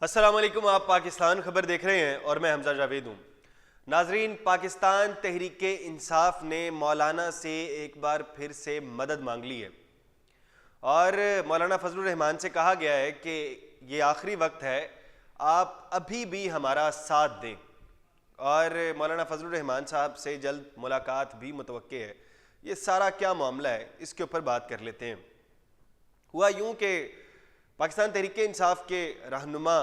अस्सलाम वालेकुम। आप पाकिस्तान खबर देख रहे हैं और मैं हमजा जावेद हूँ। नाजरीन, पाकिस्तान तहरीके इंसाफ ने मौलाना से एक बार फिर से मदद मांग ली है और मौलाना फजलुर रहमान से कहा गया है कि ये आखिरी वक्त है, आप अभी भी हमारा साथ दें। और मौलाना फजलुर रहमान साहब से जल्द मुलाकात भी मुतवक्के है। ये सारा क्या मामला है, इसके ऊपर बात कर लेते हैं। हुआ यूं कि पाकिस्तान तहरीके इंसाफ के रहनुमा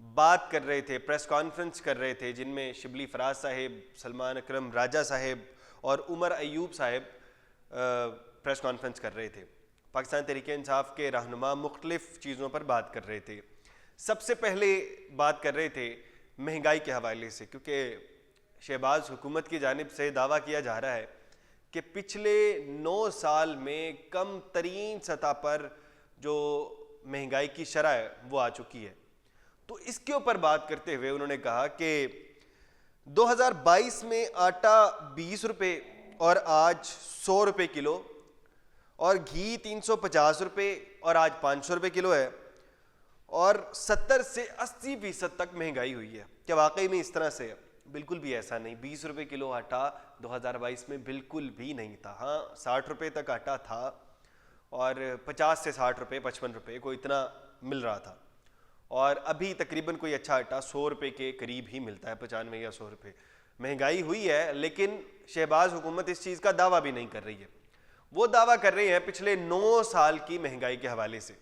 बात कर रहे थे, प्रेस कॉन्फ्रेंस कर रहे थे, जिनमें शिबली फराज साहिब, सलमान अकरम राजा साहिब और उमर अयूब साहिब प्रेस कॉन्फ्रेंस कर रहे थे। पाकिस्तान तहरीके इंसाफ के रहनुमा मुख्तलिफ चीज़ों पर बात कर रहे थे। सबसे पहले बात कर रहे थे महंगाई के हवाले से, क्योंकि शहबाज हुकूमत की जानिब से दावा किया जा रहा है कि पिछले 9 साल में कम तरीन सतह पर जो महंगाई की शरह है वो आ चुकी है। तो इसके ऊपर बात करते हुए उन्होंने कहा कि 2022 में आटा 20 रुपये और आज 100 रुपये किलो, और घी 350 रुपये और आज 500 रुपये किलो है, और 70 से 80% तक महंगाई हुई है। क्या वाकई में इस तरह से है? बिल्कुल भी ऐसा नहीं। 20 रुपये किलो आटा 2022 में बिल्कुल भी नहीं था। हाँ, 60 रुपये तक आटा था और 50 से 60 रुपये 55 रुपये को इतना मिल रहा था, और अभी तकरीबन कोई अच्छा आटा 100 रुपये के करीब ही मिलता है, 95 या 100 रुपये। महंगाई हुई है, लेकिन शहबाज हुकूमत इस चीज़ का दावा भी नहीं कर रही है। वो दावा कर रही है पिछले 9 साल की महंगाई के हवाले से।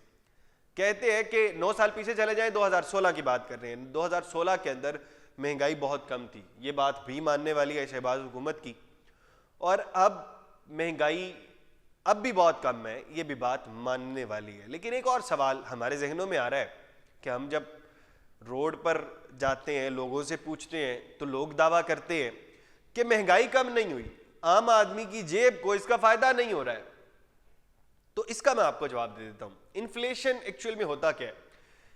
कहते हैं कि 9 साल पीछे चले जाएं, 2016 की बात कर रहे हैं। 2016 के अंदर महंगाई बहुत कम थी, ये बात भी मानने वाली है शहबाज हुकूमत की। और अब महंगाई अब भी बहुत कम है, ये भी बात मानने वाली है। लेकिन एक और सवाल हमारे जहनों में आ रहा है कि हम जब रोड पर जाते हैं, लोगों से पूछते हैं, तो लोग दावा करते हैं कि महंगाई कम नहीं हुई, आम आदमी की जेब को इसका फायदा नहीं हो रहा है। तो इसका मैं आपको जवाब दे देता हूं। इन्फ्लेशन एक्चुअल में होता क्या है?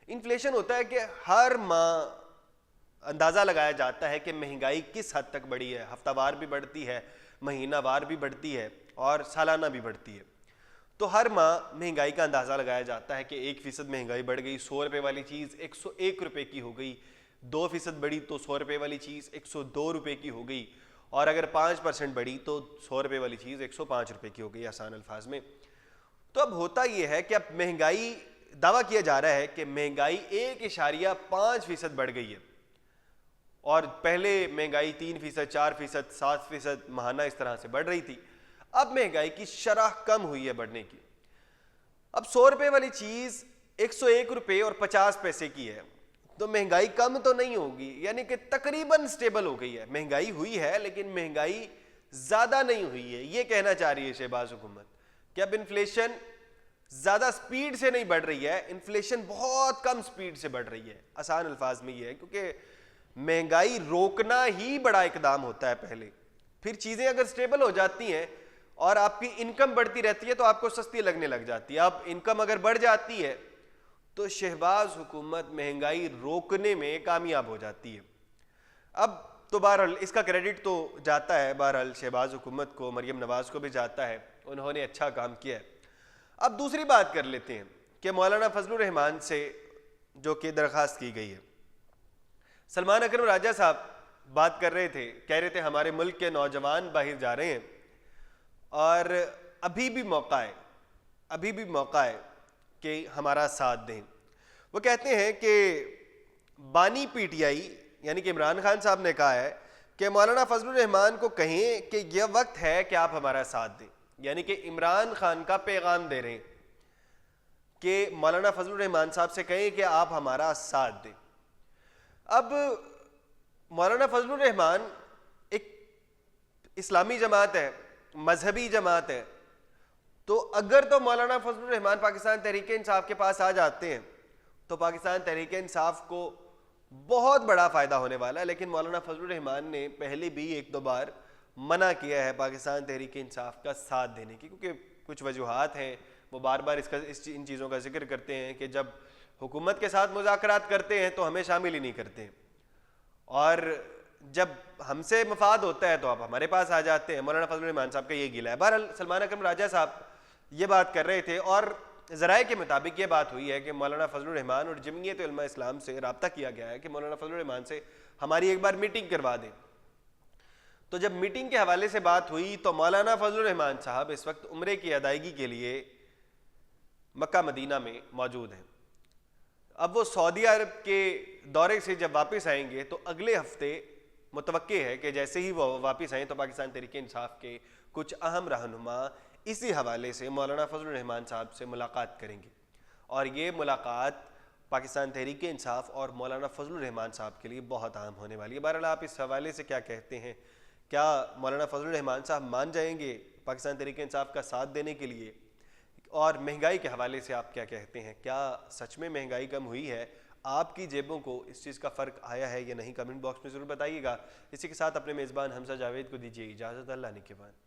इन्फ्लेशन होता है कि हर माह अंदाजा लगाया जाता है कि महंगाई किस हद तक बढ़ी है। हफ्तावार भी बढ़ती है, महीनावार भी बढ़ती है और सालाना भी बढ़ती है। तो हर माह महंगाई का अंदाज़ा लगाया जाता है कि 1% महंगाई बढ़ गई, 100 रुपये वाली चीज़ 101 रुपये की हो गई, 2% बढ़ी तो 100 रुपये वाली चीज़ 102 रुपये की हो गई, और अगर 5% बढ़ी तो 100 रुपये वाली चीज़ 105 रुपये की हो गई, आसान अल्फाज में। तो अब होता यह है कि अब महंगाई, दावा किया जा रहा है कि महंगाई 1.5% बढ़ गई है, और पहले महंगाई 3%, 4%, 7% माहाना इस तरह से बढ़ रही थी। अब महंगाई की शरह कम हुई है बढ़ने की। अब 100 रुपये वाली चीज़ 101 रुपये और 50 पैसे की है, तो महंगाई कम तो नहीं होगी, यानी कि तकरीबन स्टेबल हो गई है। महंगाई हुई है लेकिन महंगाई ज़्यादा नहीं हुई है, ये कहना चाह रही है शहबाज हुकूमत कि अब इन्फ्लेशन ज़्यादा स्पीड से नहीं बढ़ रही है, इन्फ्लेशन बहुत कम स्पीड से बढ़ रही है। आसान अल्फाज में ये है, क्योंकि महंगाई रोकना ही बड़ा इकदाम होता है पहले, फिर चीज़ें अगर स्टेबल हो जाती हैं और आपकी इनकम बढ़ती रहती है तो आपको सस्ती लगने लग जाती है। अब इनकम अगर बढ़ जाती है तो शहबाज हुकूमत महंगाई रोकने में कामयाब हो जाती है। अब तो बहरहाल इसका क्रेडिट तो जाता है बहरहाल शहबाज हुकूमत को, मरियम नवाज को भी जाता है, उन्होंने अच्छा काम किया है। अब दूसरी बात कर लेते हैं कि मौलाना फजलुर रहमान से जो कि दरख्वास्त की गई है। सलमान अकरम राजा साहब बात कर रहे थे, कह रहे थे हमारे मुल्क के नौजवान बाहर जा रहे हैं और अभी भी मौका है कि हमारा साथ दें। वो कहते हैं कि बानी पीटीआई यानी कि इमरान खान साहब ने कहा है कि मौलाना फजलुर रहमान को कहें कि यह वक्त है कि आप हमारा साथ दें, यानी कि इमरान खान का पैगाम दे रहे हैं कि मौलाना फजलुर रहमान साहब से कहें कि आप हमारा साथ दें। अब मौलाना फजलुर रहमान एक इस्लामी जमात है, मजहबी जमात है, तो अगर तो मौलाना फजलुर रहमान पाकिस्तान तहरीके इंसाफ के पास आ जाते हैं तो पाकिस्तान तहरीके इंसाफ को बहुत बड़ा फ़ायदा होने वाला है। लेकिन मौलाना फजलुर रहमान ने पहले भी 1-2 बार मना किया है पाकिस्तान तहरीके इंसाफ का साथ देने की, क्योंकि कुछ वजूहात हैं। वो बार बार इन चीज़ों का जिक्र करते हैं कि जब हुकूमत के साथ मुज़ाकरात करते हैं तो हमें शामिल ही नहीं करते हैं, और जब हमसे मफाद होता है तो आप हमारे पास आ जाते हैं। मौलाना फजलुर रहमान साहब का ये गिला है। बहरहाल सलमान अकरम राजा साहब ये बात कर रहे थे, और ज़राए के मुताबिक ये बात हुई है कि मौलाना फजलुर रहमान और जमीयत उलमा इस्लाम से रब्ता किया गया है कि मौलाना फजलुर रहमान से हमारी एक बार मीटिंग करवा दें। तो जब मीटिंग के हवाले से बात हुई तो मौलाना फजलुर रहमान साहब इस वक्त उम्रे की अदायगी के लिए मक्का मदीना में मौजूद हैं। अब वो सऊदी अरब के दौरे से जब वापस आएंगे तो अगले हफ्ते मुतवक्के है कि जैसे ही वो वापस आएँ तो पाकिस्तान तहरीक इंसाफ के कुछ अहम रहनुमा इसी हवाले से मौलाना फजलुर रहमान साहब से मुलाकात करेंगे और ये मुलाकात पाकिस्तान तहरीक इंसाफ और मौलाना फजलुर रहमान साहब के लिए बहुत अहम होने वाली है। बहरहाल आप इस हवाले से क्या कहते हैं? क्या मौलाना फजलुर रहमान साहब मान जाएंगे पाकिस्तान तहरीक इंसाफ का साथ देने के लिए? और महंगाई के हवाले से आप क्या कहते हैं? क्या सच में महंगाई कम हुई है? आपकी जेबों को इस चीज़ का फ़र्क आया है या नहीं? कमेंट बॉक्स में ज़रूर बताइएगा। इसी के साथ अपने मेज़बान हमजा जावेद को दीजिए इजाज़त। अल्लाह निगहबान।